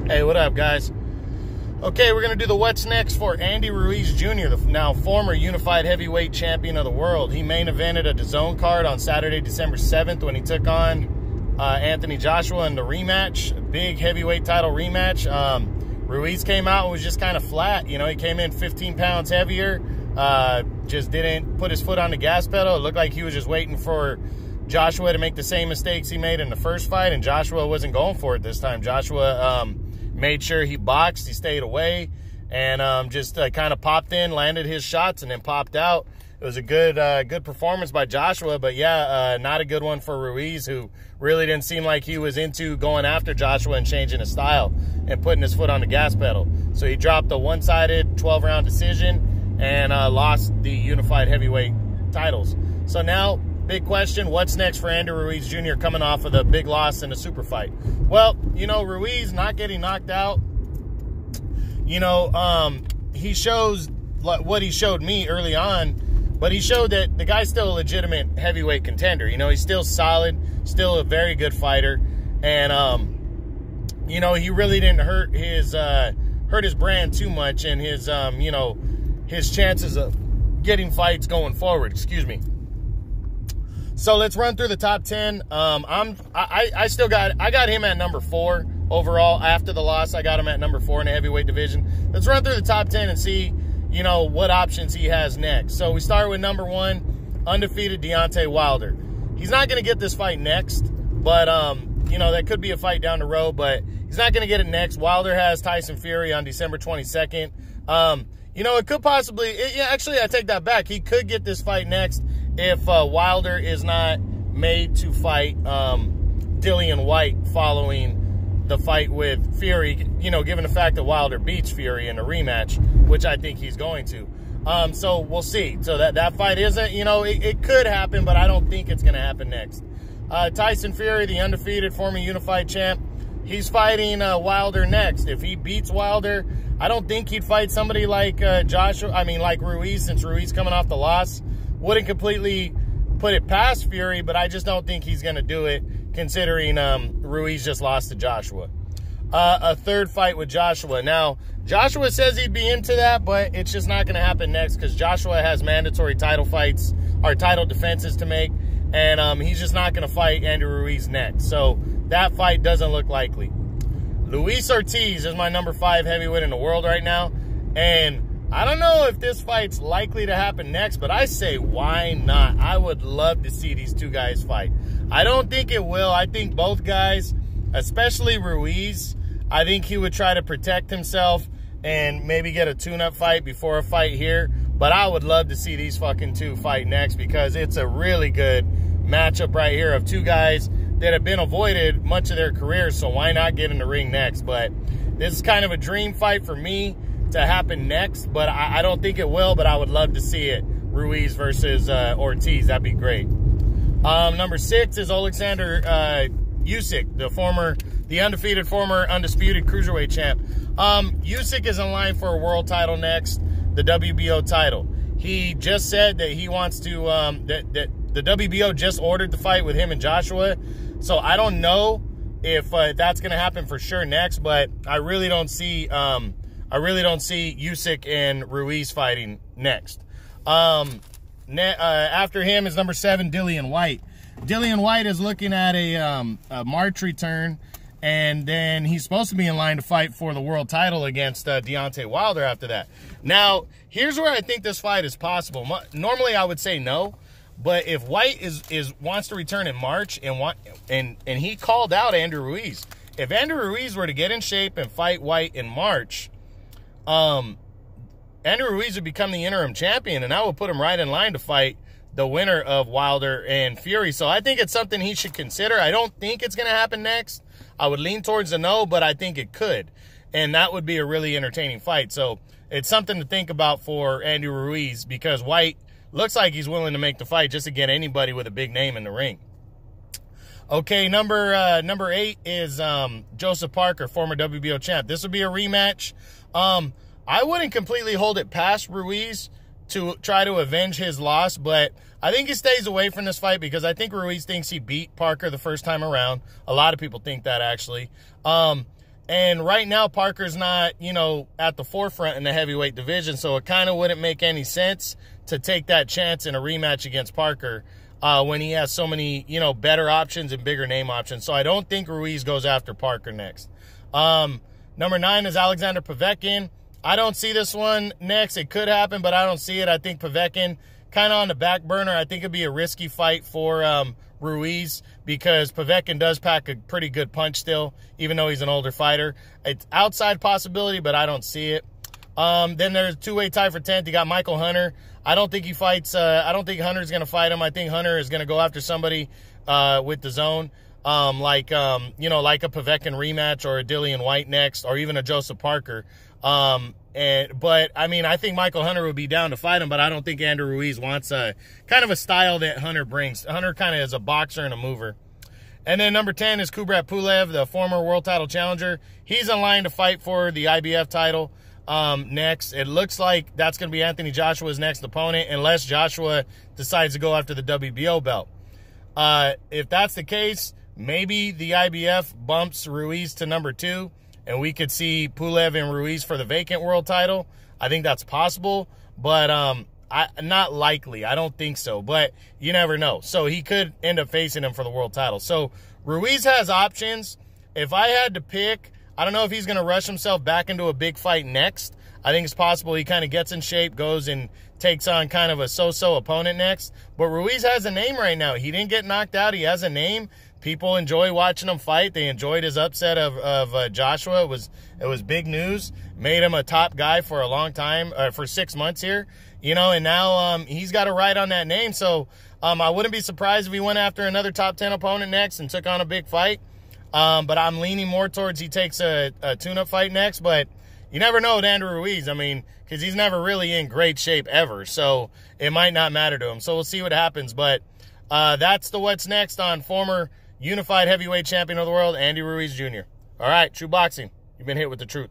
Hey, what up, guys? Okay, we're going to do the what's next for Andy Ruiz Jr., the now former unified heavyweight champion of the world. He main evented a DAZN card on Saturday, December 7th when he took on Anthony Joshua in the rematch, a big heavyweight title rematch. Ruiz came out and was just kind of flat. You know, he came in 15 pounds heavier, just didn't put his foot on the gas pedal. It looked like he was just waiting for Joshua to make the same mistakes he made in the first fight, and Joshua wasn't going for it this time. Joshua made sure he boxed, he stayed away, and just kind of popped in, landed his shots, and then popped out. It was a good performance by Joshua, but yeah, not a good one for Ruiz, who really didn't seem like he was into going after Joshua and changing his style and putting his foot on the gas pedal. So he dropped a one-sided 12-round decision and lost the unified heavyweight titles. So now, big question, what's next for Andy Ruiz Jr. coming off of the big loss in the super fight? Well, you know, Ruiz not getting knocked out, you know, he shows what he showed me early on, but he showed that the guy's still a legitimate heavyweight contender. You know, he's still solid, still a very good fighter, and, you know, he really didn't hurt his brand too much and his, you know, his chances of getting fights going forward, excuse me. So let's run through the top 10. I got him at number 4 overall. After the loss, I got him at number 4 in the heavyweight division. Let's run through the top 10 and see, you know, what options he has next. So we start with number 1, undefeated Deontay Wilder. He's not going to get this fight next, but, you know, that could be a fight down the road, but he's not going to get it next. Wilder has Tyson Fury on December 22nd. You know, it could possibly, yeah, actually, I take that back. He could get this fight next if Wilder is not made to fight Dillian White following the fight with Fury, you know, given the fact that Wilder beats Fury in the rematch, which I think he's going to. So we'll see. So that fight isn't, you know, it could happen, but I don't think it's going to happen next. Tyson Fury, the undefeated former unified champ, he's fighting Wilder next. If he beats Wilder, I don't think he'd fight somebody like like Ruiz, since Ruiz coming off the loss. Wouldn't completely put it past Fury, but I just don't think he's going to do it, considering Ruiz just lost to Joshua. A third fight with Joshua. Now, Joshua says he'd be into that, but it's just not going to happen next because Joshua has mandatory title fights, or title defenses to make, and he's just not going to fight Andy Ruiz next. So that fight doesn't look likely. Luis Ortiz is my number 5 heavyweight in the world right now, and I don't know if this fight's likely to happen next, but I say, why not? I would love to see these two guys fight. I don't think it will. I think both guys, especially Ruiz, I think he would try to protect himself and maybe get a tune-up fight before a fight here. But I would love to see these fucking two fight next because it's a really good matchup right here of two guys that have been avoided much of their careers, so why not get in the ring next? But this is kind of a dream fight for me to happen next, but I don't think it will, but I would love to see it. Ruiz versus Ortiz, that'd be great. Number 6 is Alexander Usyk, the undefeated former undisputed cruiserweight champ. Usyk is in line for a world title next, the WBO title. He just said that he wants to, that the WBO just ordered the fight with him and Joshua, so I don't know if that's going to happen for sure next, but I really don't see Usyk and Ruiz fighting next. After him is number 7, Dillian White. Dillian White is looking at a March return, and then he's supposed to be in line to fight for the world title against Deontay Wilder after that. Now, here's where I think this fight is possible. Normally, I would say no, but if White wants to return in March and he called out Andrew Ruiz, if Andrew Ruiz were to get in shape and fight White in March, Andrew Ruiz would become the interim champion, and that would put him right in line to fight the winner of Wilder and Fury. So I think it's something he should consider. I don't think it's going to happen next. I would lean towards the no, but I think it could. And that would be a really entertaining fight. So it's something to think about for Andrew Ruiz, because White looks like he's willing to make the fight just to get anybody with a big name in the ring. Okay, number 8 is Joseph Parker, former WBO champ. This would be a rematch. I wouldn't completely hold it past Ruiz to try to avenge his loss, but I think he stays away from this fight because I think Ruiz thinks he beat Parker the first time around. A lot of people think that, actually. And right now, Parker's not, you know, at the forefront in the heavyweight division, so it kind of wouldn't make any sense to take that chance in a rematch against Parker when he has so many, you know, better options and bigger name options. So I don't think Ruiz goes after Parker next. Number 9 is Alexander Povetkin. I don't see this one next. It could happen, but I don't see it. I think Povetkin kind of on the back burner. I think it'd be a risky fight for Ruiz because Povetkin does pack a pretty good punch still, even though he's an older fighter. It's outside possibility, but I don't see it. Then there's a two-way tie for 10th. You got Michael Hunter. I don't think he fights. I don't think Hunter's going to fight him. I think Hunter is going to go after somebody with the zone, like a Povetkin rematch or a Dillian White next, or even a Joseph Parker. But I mean, I think Michael Hunter would be down to fight him, but I don't think Andrew Ruiz wants a kind of a style that Hunter brings. Hunter kind of is a boxer and a mover. And then number 10 is Kubrat Pulev, the former world title challenger. He's in line to fight for the IBF title next. It looks like that's going to be Anthony Joshua's next opponent, unless Joshua decides to go after the WBO belt. If that's the case, maybe the IBF bumps Ruiz to number 2. And we could see Pulev and Ruiz for the vacant world title. I think that's possible, but not likely. I don't think so, but you never know. So he could end up facing him for the world title. So Ruiz has options. If I had to pick, I don't know if he's going to rush himself back into a big fight next. I think it's possible he kind of gets in shape, goes and takes on kind of a so-so opponent next. But Ruiz has a name right now. He didn't get knocked out. He has a name. People enjoy watching him fight. They enjoyed his upset of Joshua. It was big news. Made him a top guy for a long time, for 6 months here, you know. And now he's got a ride on that name. So I wouldn't be surprised if he went after another top 10 opponent next and took on a big fight. But I'm leaning more towards he takes a tune-up fight next. But you never know with Andrew Ruiz. I mean, because he's never really in great shape ever. So it might not matter to him. So we'll see what happens. But that's the what's next on former unified heavyweight champion of the world, Andy Ruiz Jr. All right, True Boxing, you've been hit with the truth.